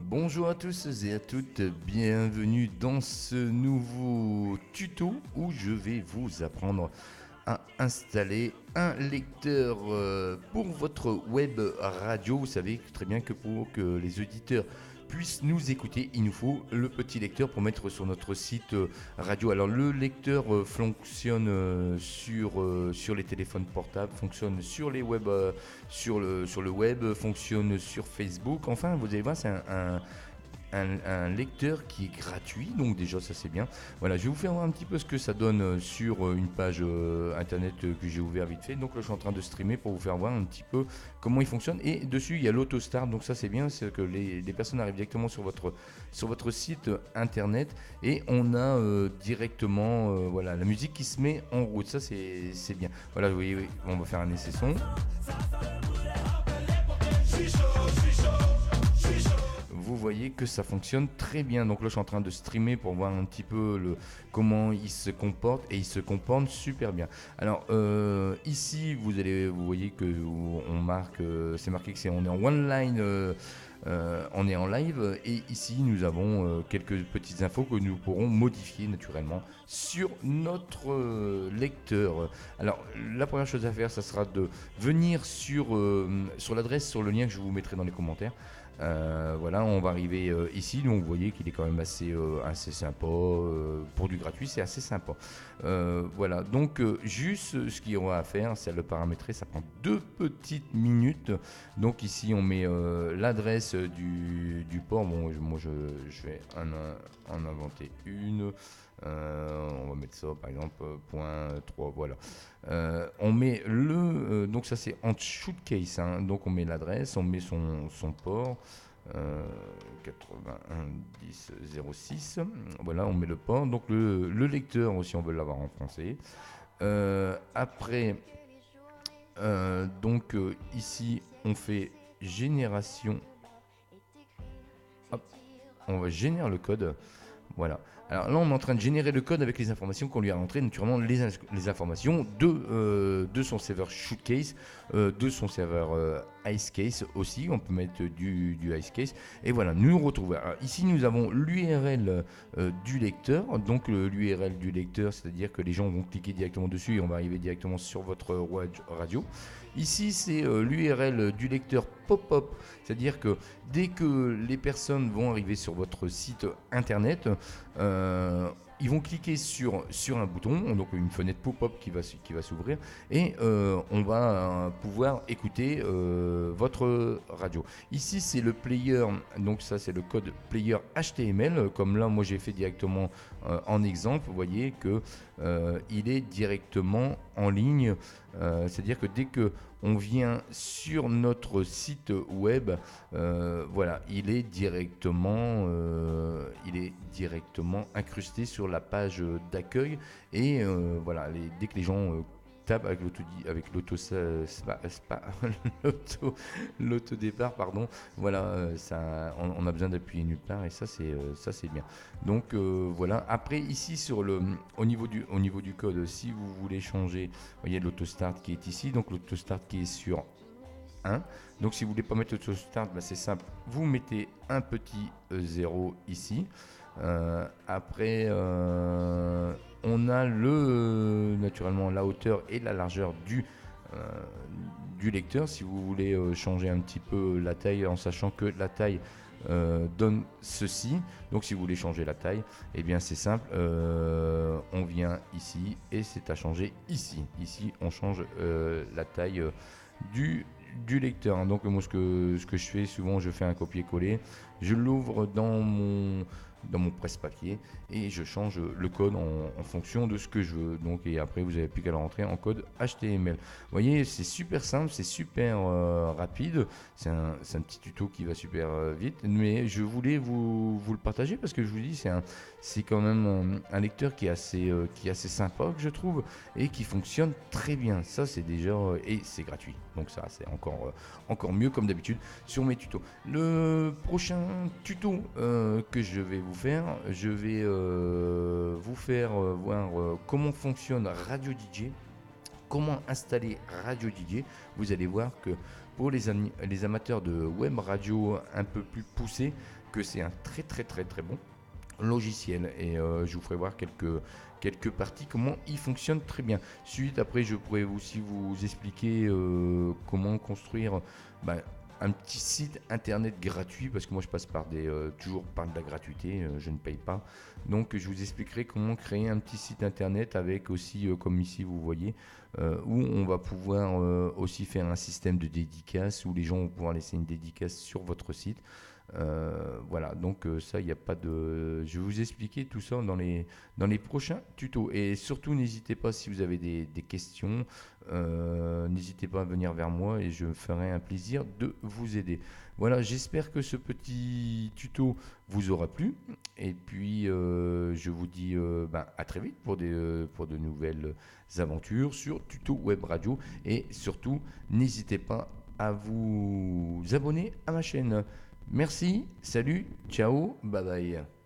Bonjour à tous et à toutes, bienvenue dans ce nouveau tuto où je vais vous apprendre à installer un lecteur pour votre web radio. Vous savez très bien que pour que les auditeurs puissent nous écouter, il nous faut le petit lecteur pour mettre sur notre site radio. Alors le lecteur fonctionne sur les téléphones portables, fonctionne sur les web, sur le web, fonctionne sur Facebook. Enfin, vous allez voir, c'est un lecteur qui est gratuit, donc déjà ça c'est bien. Voilà, je vais vous faire voir un petit peu ce que ça donne sur une page internet que j'ai ouvert vite fait. Donc là je suis en train de streamer pour vous faire voir un petit peu comment il fonctionne. Et dessus il y a l'autostart, donc ça c'est bien, c'est que les personnes arrivent directement sur votre site internet et on a directement voilà, la musique qui se met en route. Ça c'est bien. Voilà, oui, oui, on va faire un essai son. Vous voyez que ça fonctionne très bien. Donc là, je suis en train de streamer pour voir un petit peu comment il se comporte et il se comporte super bien. Alors ici, vous voyez que on marque, c'est marqué que on est en one line. On est en live et ici nous avons quelques petites infos que nous pourrons modifier naturellement sur notre lecteur. Alors la première chose à faire, ça sera de venir sur l'adresse, sur le lien que je vous mettrai dans les commentaires. Voilà, on va arriver ici, donc vous voyez qu'il est quand même assez sympa, pour du gratuit c'est assez sympa. Voilà, donc juste ce qu'il y aura à faire, c'est à le paramétrer, ça prend 2 petites minutes. Donc ici on met l'adresse du port. Bon, moi je vais en inventer une. On va mettre ça par exemple .3, voilà. On met donc ça c'est en shootcase, hein. Donc on met l'adresse, on met son port. 81 10 06, voilà, on met le port, donc le lecteur aussi on veut l'avoir en français. Après donc ici on fait génération. Hop, on va générer le code. Voilà. Alors là, on est en train de générer le code avec les informations qu'on lui a rentrées, naturellement les informations de son serveur Shootcase, de son serveur Icecase aussi. On peut mettre du Icecase. Et voilà, nous retrouvons. Alors, ici, nous avons l'URL du lecteur. Donc l'URL du lecteur, c'est-à-dire que les gens vont cliquer directement dessus et on va arriver directement sur votre radio. Ici, c'est l'URL du lecteur pop-up, c'est-à-dire que dès que les personnes vont arriver sur votre site internet, ils vont cliquer sur un bouton, donc une fenêtre pop-up qui va s'ouvrir, et on va pouvoir écouter votre radio. Ici, c'est le player, donc ça c'est le code player HTML, comme là moi j'ai fait directement en exemple. Vous voyez que il est directement en ligne, c'est-à-dire que dès que on vient sur notre site web, voilà, il est directement incrusté sur la page d'accueil. Et voilà, dès que les gens tapent avec l'auto-départ, pardon, voilà, on a besoin d'appuyer nulle part, et ça c'est bien. Donc voilà. Après ici au niveau du code, si vous voulez changer, vous voyez l'autostart qui est ici, donc l'autostart qui est sur 1. Donc si vous voulez pas mettre l'autostart, c'est simple, vous mettez un petit 0 ici. Après on a naturellement la hauteur et la largeur du lecteur. Si vous voulez changer un petit peu la taille, en sachant que la taille donne ceci. Donc si vous voulez changer la taille, eh bien c'est simple, on vient ici et c'est à changer ici. Ici on change la taille du lecteur. Donc moi ce que je fais souvent, je fais un copier-coller, je l'ouvre dans mon presse-papier et je change le code en fonction de ce que je veux. Donc, et après vous n'avez plus qu'à le rentrer en code HTML. Vous voyez, c'est super simple, c'est super rapide. C'est un petit tuto qui va super vite, mais je voulais vous le partager parce que je vous dis, c'est quand même un lecteur qui est assez sympa, que je trouve, et qui fonctionne très bien. Ça c'est déjà et c'est gratuit, donc ça c'est encore mieux, comme d'habitude sur mes tutos. Le prochain tuto que je vais vous faire, je vais vous faire voir comment fonctionne Radio DJ, comment installer Radio DJ. Vous allez voir que pour les amateurs de web radio un peu plus poussés que c'est un très très très très bon logiciel. Et je vous ferai voir quelques parties, comment il fonctionne très bien. Suite, après, je pourrais aussi vous expliquer comment construire bah, un petit site internet gratuit, parce que moi je passe toujours par de la gratuité, je ne paye pas. Donc je vous expliquerai comment créer un petit site internet avec aussi, comme ici vous voyez, où on va pouvoir aussi faire un système de dédicace, où les gens vont pouvoir laisser une dédicace sur votre site. Voilà, donc ça, il n'y a pas de... Je vais vous expliquer tout ça dans les prochains tutos. Et surtout, n'hésitez pas, si vous avez des questions, n'hésitez pas à venir vers moi et je me ferai un plaisir de vous aider. Voilà, j'espère que ce petit tuto vous aura plu. Et puis, je vous dis à très vite pour de nouvelles aventures sur Tuto Web Radio. Et surtout, n'hésitez pas à vous abonner à ma chaîne. Merci, salut, ciao, bye bye.